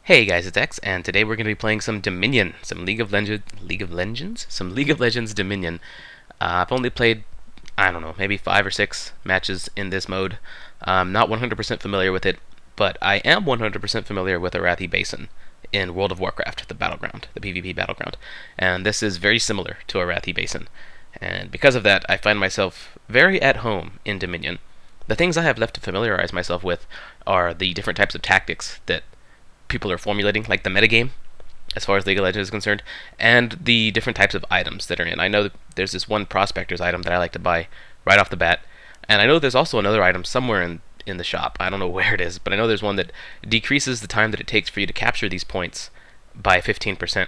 Hey guys, it's X, and today we're going to be playing some Dominion, some League of Legends Dominion. I've only played, I don't know, maybe 5 or 6 matches in this mode. I'm not 100% familiar with it, but I am 100% familiar with Arathi Basin in World of Warcraft, the battleground, the PvP battleground. And this is very similar to Arathi Basin. And because of that, I find myself very at home in Dominion. The things I have left to familiarize myself with are the different types of tactics that people are formulating, like the metagame, as far as League of Legends is concerned, and the different types of items that are in. I know that there's this one Prospector's item that I like to buy right off the bat, and I know there's also another item somewhere in the shop. I don't know where it is, but I know there's one that decreases the time that it takes for you to capture these points by 15%.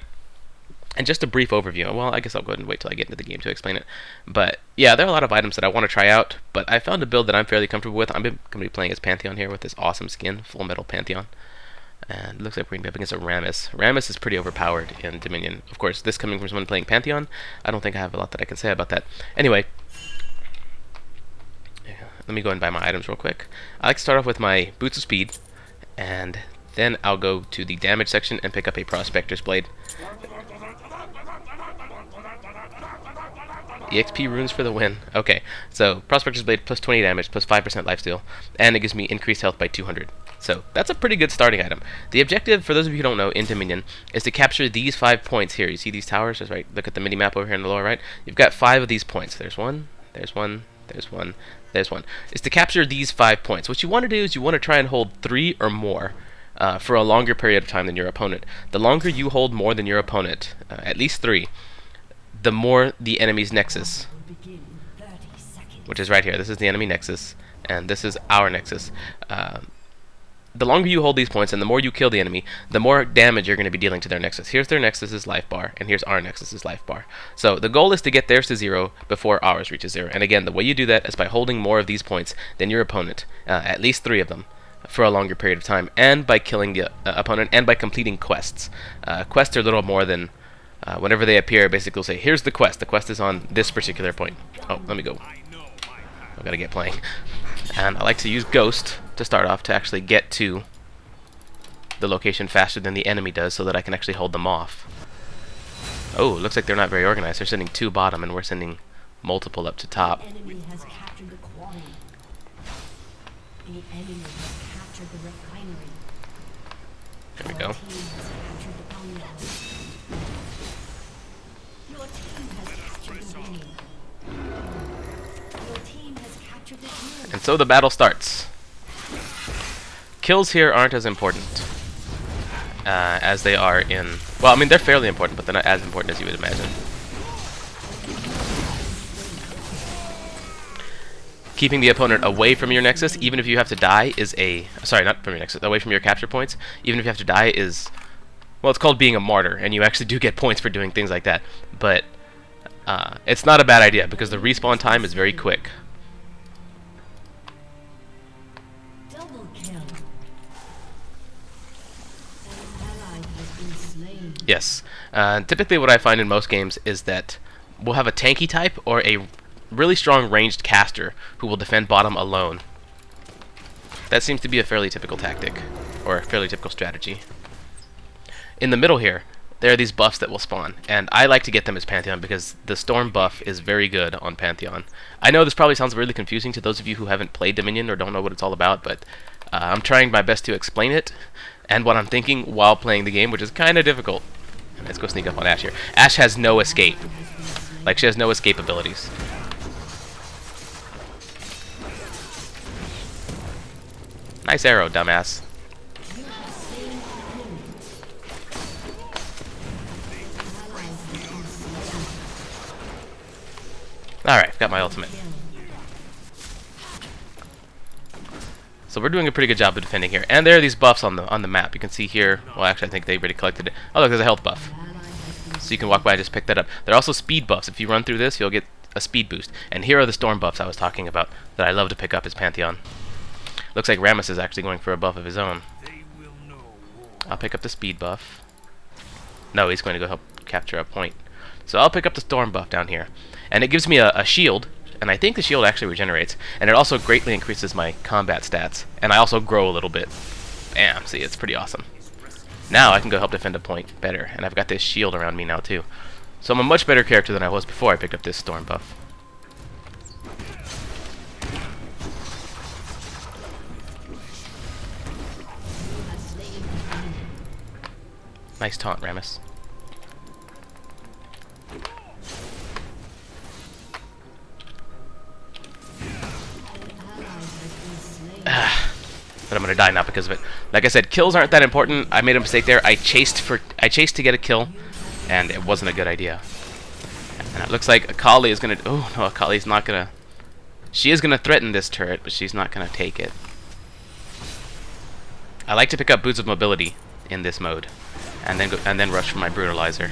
And just a brief overview. Well, I guess I'll go ahead and wait till I get into the game to explain it. But yeah, there are a lot of items that I want to try out, but I found a build that I'm fairly comfortable with. I'm going to be playing as Pantheon here with this awesome skin, Full Metal Pantheon. And it looks like we're going to be up against a Rammus. Rammus is pretty overpowered in Dominion. Of course, this coming from someone playing Pantheon, I don't think I have a lot that I can say about that. Anyway, let me go and buy my items real quick. I like to start off with my Boots of Speed, and then I'll go to the damage section and pick up a Prospector's Blade. EXP runes for the win. Okay, so Prospector's Blade plus 20 damage, plus 5% lifesteal, and it gives me increased health by 200. So that's a pretty good starting item. The objective, for those of you who don't know, in Dominion, is to capture these 5 points here. You see these towers? Just right. Look at the mini-map over here in the lower right. You've got 5 of these points. There's one, there's one, there's one, there's one. It's to capture these 5 points. What you want to do is you want to try and hold 3 or more for a longer period of time than your opponent. The longer you hold more than your opponent, at least 3, the more the enemy's nexus, which is right here. This is the enemy nexus, and this is our nexus. The longer you hold these points and the more you kill the enemy, the more damage you're going to be dealing to their nexus. Here's their nexus's life bar, and here's our nexus's life bar. So the goal is to get theirs to 0 before ours reaches 0. And again, the way you do that is by holding more of these points than your opponent, at least 3 of them, for a longer period of time, and by killing the opponent, and by completing quests. Quests are little more than, whenever they appear, basically say, here's the quest. The quest is on this particular point. Oh, let me go. I've got to get playing. And I like to use Ghost to start off to actually get to the location faster than the enemy does, so that I can actually hold them off. Oh, looks like they're not very organized. They're sending 2 bottom, and we're sending multiple up to top. The enemy has captured the quarry. The enemy has captured the refinery. There we go. Your team has captured the Pantheon. Your team has captured the Pantheon. And so the battle starts. Kills here aren't as important as they are in... Well, I mean, they're fairly important, but they're not as important as you would imagine. Keeping the opponent away from your nexus, even if you have to die, is a... Sorry, not from your nexus, away from your capture points, even if you have to die, is... Well, it's called being a martyr, and you actually do get points for doing things like that. But it's not a bad idea, because the respawn time is very quick. Yes. Typically what I find in most games is that we'll have a tanky type or a really strong ranged caster who will defend bottom alone. That seems to be a fairly typical tactic, or a fairly typical strategy. In the middle here, there are these buffs that will spawn, and I like to get them as Pantheon because the Storm buff is very good on Pantheon. I know this probably sounds really confusing to those of you who haven't played Dominion or don't know what it's all about, but I'm trying my best to explain it and what I'm thinking while playing the game, which is kind of difficult. Let's go sneak up on Ashe here. Ashe has no escape. Like, she has no escape abilities. Nice arrow, dumbass. Alright, got my ultimate. So we're doing a pretty good job of defending here. And there are these buffs on the map. You can see here, well actually I think they already collected it. Oh look, there's a health buff. So you can walk by and just pick that up. There are also speed buffs. If you run through this, you'll get a speed boost. And here are the storm buffs I was talking about that I love to pick up as Pantheon. Looks like Rammus is actually going for a buff of his own. I'll pick up the speed buff. No, he's going to go help capture a point. So I'll pick up the storm buff down here. And it gives me a shield. And I think the shield actually regenerates. And it also greatly increases my combat stats. And I also grow a little bit. Bam, see, it's pretty awesome. Now I can go help defend a point better, and I've got this shield around me now too. So I'm a much better character than I was before I picked up this storm buff. Nice taunt, Rammus. But I'm gonna die now because of it. Like I said, kills aren't that important. I made a mistake there. I chased to get a kill, and it wasn't a good idea. And it looks like Akali is gonna. Oh no, Akali's not gonna. She is gonna threaten this turret, but she's not gonna take it. I like to pick up boots of mobility in this mode, and then rush for my brutalizer.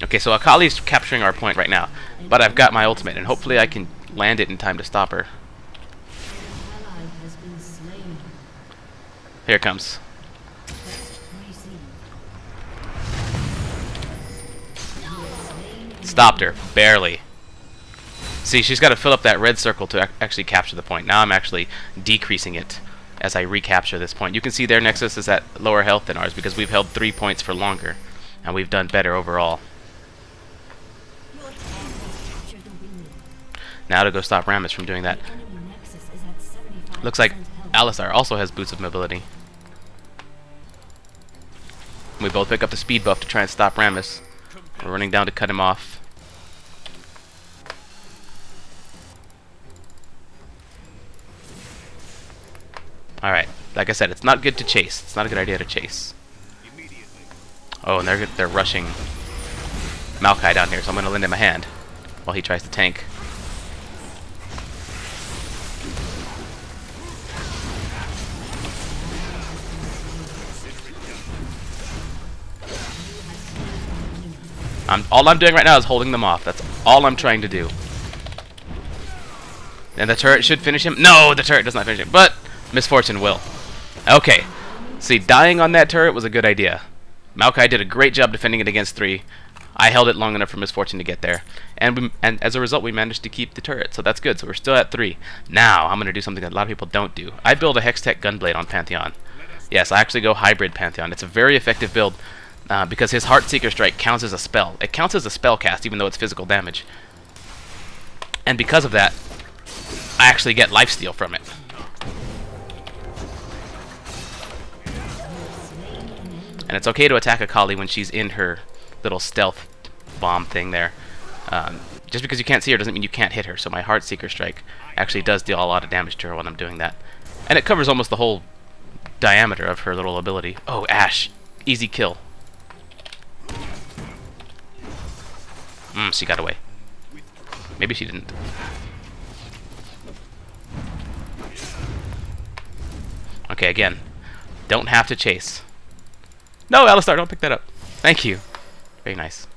Okay, so Akali's capturing our point right now, but I've got my ultimate, and hopefully I can land it in time to stop her. Here it comes. Stopped her, barely. See, she's got to fill up that red circle to actually capture the point. Now I'm actually decreasing it as I recapture this point. You can see their Nexus is at lower health than ours because we've held 3 points for longer, and we've done better overall. Now to go stop Rammus from doing that. Looks like Alistar also has boots of mobility. We both pick up the speed buff to try and stop Rammus. We're running down to cut him off. Alright, like I said, it's not good to chase. It's not a good idea to chase. Oh, and they're rushing Maokai down here, so I'm going to lend him a hand while he tries to tank. All I'm doing right now is holding them off. That's all I'm trying to do. And the turret should finish him. No, the turret does not finish him, but Misfortune will. Okay. See, dying on that turret was a good idea. Maokai did a great job defending it against 3. I held it long enough for Misfortune to get there. And as a result, we managed to keep the turret, so that's good. So we're still at 3. Now, I'm going to do something that a lot of people don't do. I build a Hextech Gunblade on Pantheon. Yes, I actually go hybrid Pantheon. It's a very effective build. Because his Heartseeker Strike counts as a spell. It counts as a spell cast, even though it's physical damage. And because of that, I actually get lifesteal from it. And it's okay to attack Akali when she's in her little stealth bomb thing there. Just because you can't see her doesn't mean you can't hit her, so my Heartseeker Strike actually does deal a lot of damage to her when I'm doing that. And it covers almost the whole diameter of her little ability. Oh, Ashe. Easy kill. She got away. Maybe she didn't. Okay, again. Don't have to chase. No, Alistar, don't pick that up. Thank you. Very nice.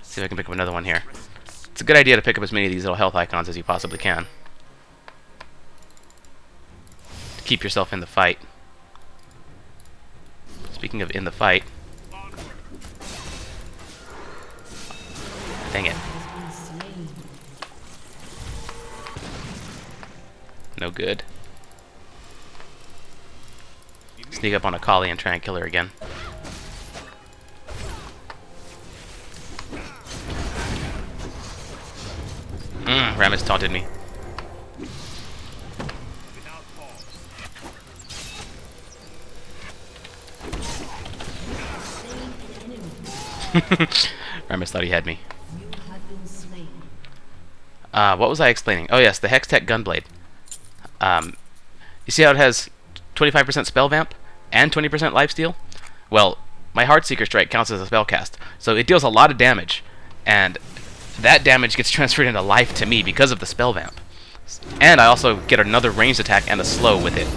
See if I can pick up another one here. It's a good idea to pick up as many of these little health icons as you possibly can. To keep yourself in the fight. Speaking of in the fight. Dang it. No good. Sneak up on Akali and try and kill her again. Rammus taunted me. Rammus thought he had me. What was I explaining? Oh yes, the Hextech Gunblade. You see how it has 25% spell vamp and 20% lifesteal? Well, my Heartseeker Strike counts as a spell cast, so it deals a lot of damage, and that damage gets transferred into life to me because of the spell vamp. And I also get another ranged attack and a slow with it.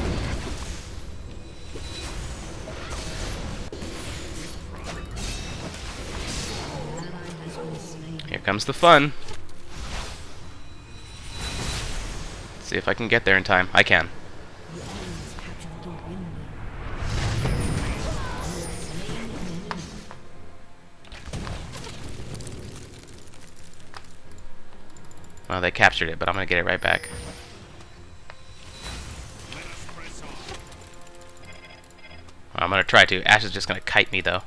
Here comes the fun. Let's see if I can get there in time. I can. Well, they captured it, but I'm going to get it right back. I'm gonna try to. Ash is just gonna kite me though.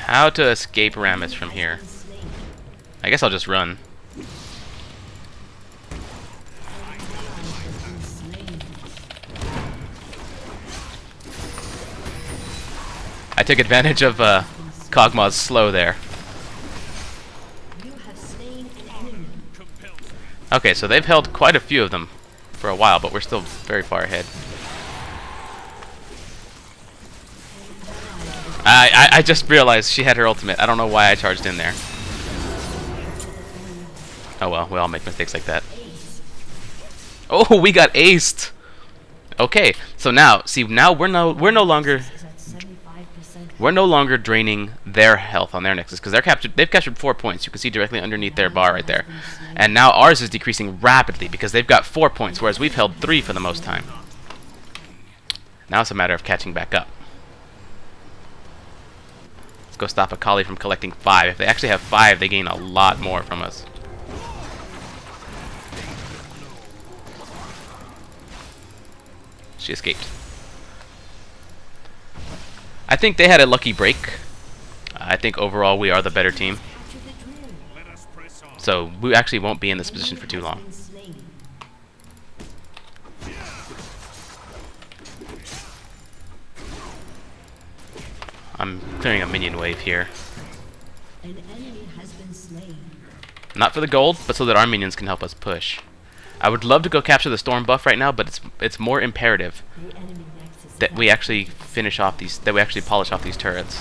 How to escape Rammus from here? I guess I'll just run. I took advantage of Kog'Maw's slow there. Okay, so they've held quite a few of them for a while, but we're still very far ahead. I just realized she had her ultimate. I don't know why I charged in there. Oh well, we all make mistakes like that. Oh, we got aced. Okay, so now, see, now we're no longer draining their health on their nexus because they've captured 4 points. You can see directly underneath their bar right there. And now ours is decreasing rapidly because they've got 4 points, whereas we've held 3 for the most time. Now it's a matter of catching back up. Let's go stop Akali from collecting 5. If they actually have 5, they gain a lot more from us. She escaped. I think they had a lucky break. I think overall we are the better team. So we actually won't be in this position for too long. I'm clearing a minion wave here. Not for the gold, but so that our minions can help us push. I would love to go capture the storm buff right now, but it's more imperative that we actually finish off these, that we actually polish off these turrets.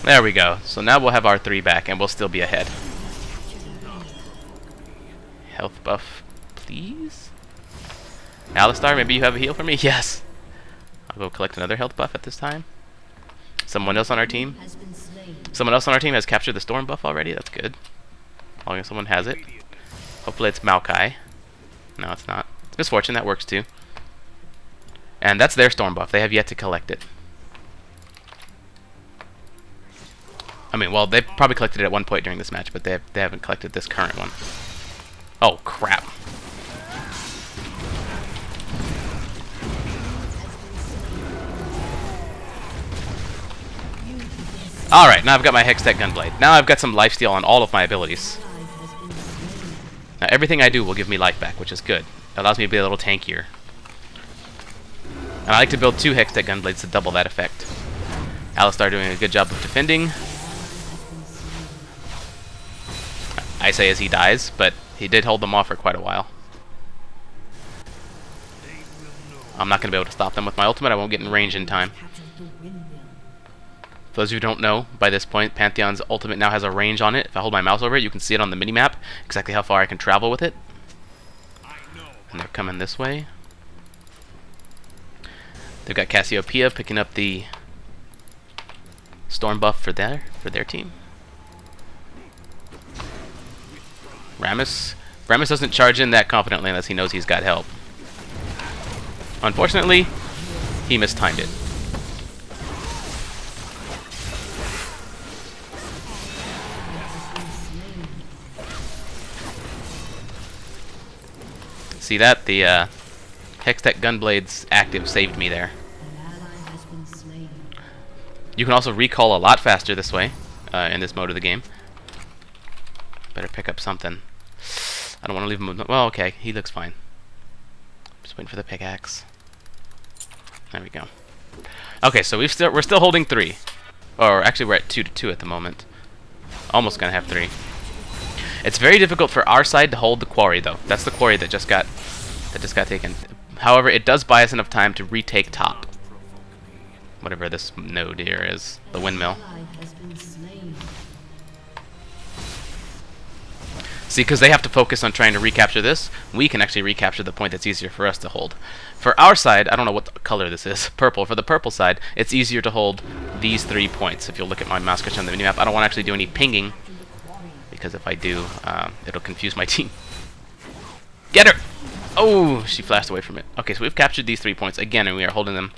There we go. So now we'll have our 3 back, and we'll still be ahead. Health buff, please? Alistar, maybe you have a heal for me? Yes! I'll go collect another health buff at this time. Someone else on our team? Someone else on our team has captured the storm buff already? That's good. As long as someone has it. Hopefully it's Maokai. No, it's not. It's Misfortune, that works too. And that's their storm buff. They have yet to collect it. I mean, well, they've probably collected it at one point during this match, but they haven't collected this current one. Oh, crap. Alright, now I've got my Hextech Gunblade. Now I've got some lifesteal on all of my abilities. Now everything I do will give me life back, which is good. It allows me to be a little tankier. And I like to build 2 Hextech Gunblades to double that effect. Alistar doing a good job of defending. I say as he dies, but he did hold them off for quite a while. I'm not going to be able to stop them with my ultimate. I won't get in range in time. For those of you who don't know, by this point, Pantheon's ultimate now has a range on it. If I hold my mouse over it, you can see it on the minimap, exactly how far I can travel with it. And they're coming this way. They've got Cassiopeia picking up the storm buff for their team. Rammus doesn't charge in that confidently unless he knows he's got help. Unfortunately, he mistimed it. See that? The Hextech Gunblade's active saved me there. You can also recall a lot faster this way, in this mode of the game. Better pick up something. I don't want to leave him. Well, okay, he looks fine. Just waiting for the pickaxe. There we go. Okay, so we're still holding 3, or actually we're at 2-2 at the moment. Almost gonna have 3. It's very difficult for our side to hold the quarry, though. That's the quarry that just got taken. However, it does buy us enough time to retake top. Whatever this node here is, the windmill. See, because they have to focus on trying to recapture this, we can actually recapture the point that's easier for us to hold. For our side, I don't know what color this is, purple. For the purple side, it's easier to hold these 3 points. If you'll look at my mouse cursor on the minimap, I don't want to actually do any pinging, because if I do, it'll confuse my team. Get her! Oh, she flashed away from it. Okay, so we've captured these 3 points again, and we are holding them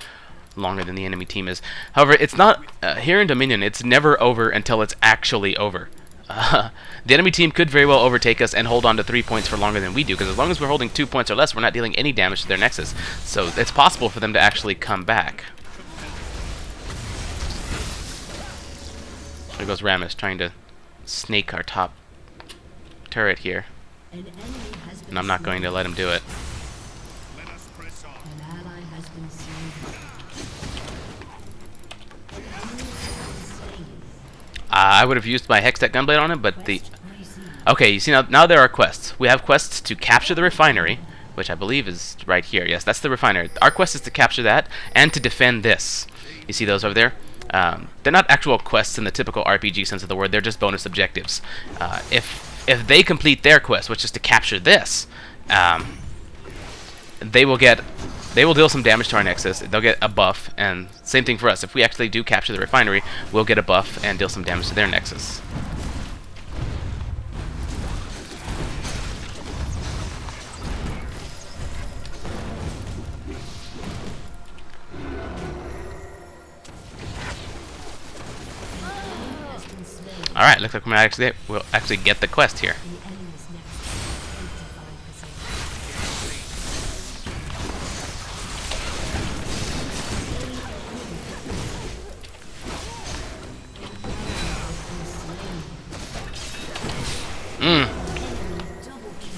longer than the enemy team is. However, it's not, here in Dominion, it's never over until it's actually over. The enemy team could very well overtake us and hold on to 3 points for longer than we do, because as long as we're holding 2 points or less, we're not dealing any damage to their nexus. So it's possible for them to actually come back. There goes Rammus trying to snake our top turret here. And I'm not going to let him do it. I would have used my Hextech Gunblade on him, but the... Okay, you see, now there are quests. We have quests to capture the refinery, which I believe is right here. Yes, that's the refinery. Our quest is to capture that and to defend this. You see those over there? They're not actual quests in the typical RPG sense of the word. They're just bonus objectives. If they complete their quest, which is to capture this, they will deal some damage to our nexus. They'll get a buff, and same thing for us. If we actually do capture the refinery, we'll get a buff and deal some damage to their nexus. Alright, looks like we'll actually get the quest here.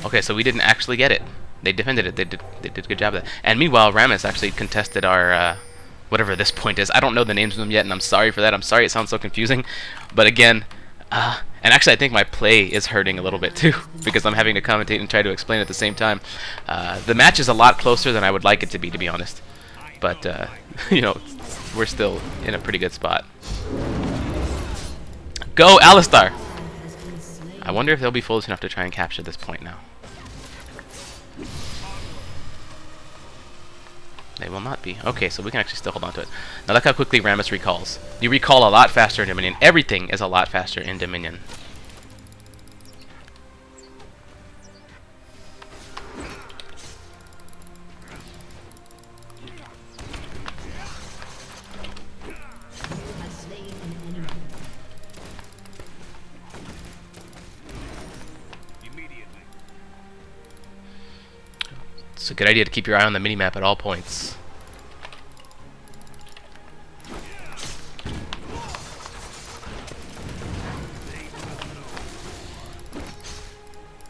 Okay, so we didn't actually get it. They defended it. They did a good job of that. And meanwhile, Rammus actually contested our whatever this point is. I don't know the names of them yet, and I'm sorry for that. I'm sorry it sounds so confusing. But again, and actually I think my play is hurting a little bit too, because I'm having to commentate and try to explain at the same time. The match is a lot closer than I would like it to be honest. But, you know, we're still in a pretty good spot. Go, Alistar! I wonder if they'll be foolish enough to try and capture this point now. They will not be. Okay, so we can actually still hold on to it. Now look how quickly Rammus recalls. You recall a lot faster in Dominion. Everything is a lot faster in Dominion. It's a good idea to keep your eye on the minimap at all points.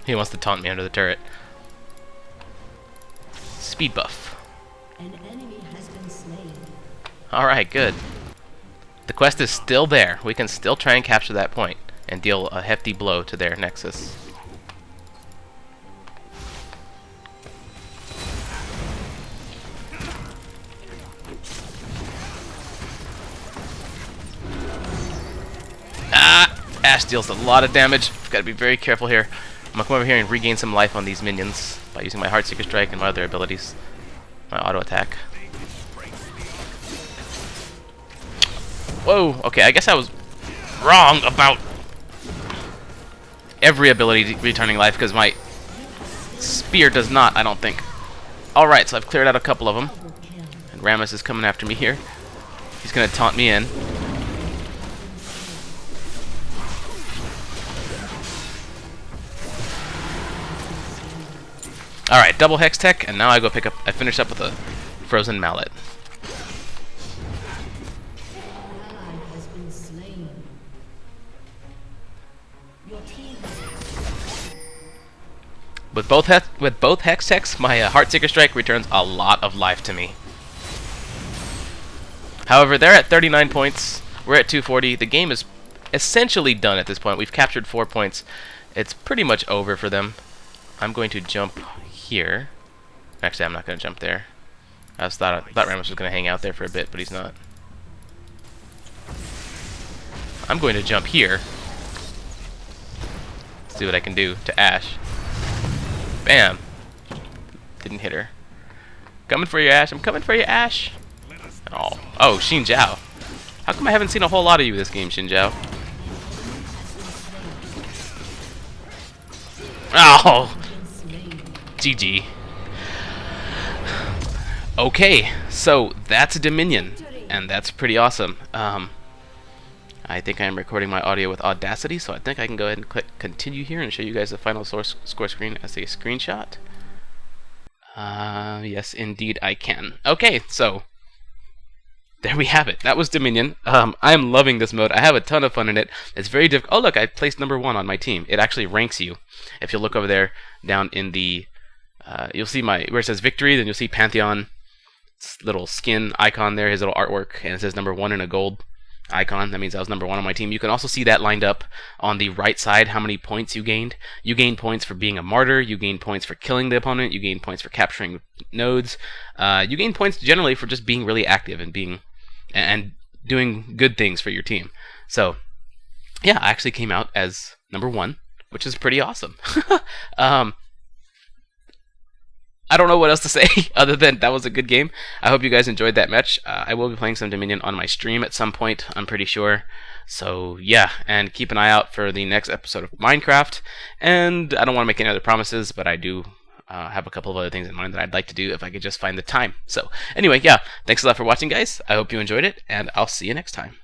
He wants to taunt me under the turret. Speed buff. An enemy has been slain. Alright, good. The quest is still there. We can still try and capture that point and deal a hefty blow to their nexus. Ash deals a lot of damage. Gotta be very careful here. I'm gonna come over here and regain some life on these minions by using my Heartseeker Strike and my other abilities. My auto attack. Whoa, okay, I guess I was wrong about every ability returning life, because my spear does not, I don't think. Alright, so I've cleared out a couple of them. And Rammus is coming after me here. He's gonna taunt me in. Alright, double Hex Tech, and now I finish up with a Frozen Mallet. With both Hex Techs, my Heartseeker Strike returns a lot of life to me. However, they're at 39 points, we're at 240, the game is essentially done at this point. We've captured 4 points, it's pretty much over for them. I'm going to jump here. Actually, I'm not going to jump there. I thought Rammus was going to hang out there for a bit, but he's not. I'm going to jump here. see what I can do to Ashe. Bam. Didn't hit her. Coming for you, Ashe. I'm coming for you, Ashe. Oh, Xin Zhao. How come I haven't seen a whole lot of you this game, Xin Zhao? Oh, GG. Okay, so that's Dominion, and that's pretty awesome. I think I am recording my audio with Audacity, so I think I can go ahead and click continue here and show you guys the final score screen as a screenshot. Yes, indeed I can. Okay, so there we have it. That was Dominion. I am loving this mode. I have a ton of fun in it. It's very difficult. Oh, look, I placed #1 on my team. It actually ranks you. If you look over there, down in the, you'll see where it says victory, then you'll see Pantheon little skin icon there, his little artwork, and it says #1 in a gold icon. That means I was #1 on my team. You can also see that lined up on the right side, how many points you gained. You gain points for being a martyr, you gain points for killing the opponent, you gain points for capturing nodes, you gain points generally for just being really active and doing good things for your team. So yeah, I actually came out as #1, which is pretty awesome. I don't know what else to say other than that was a good game. I hope you guys enjoyed that match. I will be playing some Dominion on my stream at some point, I'm pretty sure. So yeah, and keep an eye out for the next episode of Minecraft. And I don't want to make any other promises, but I do have a couple of other things in mind that I'd like to do if I could just find the time. So anyway, yeah, thanks a lot for watching, guys. I hope you enjoyed it, and I'll see you next time.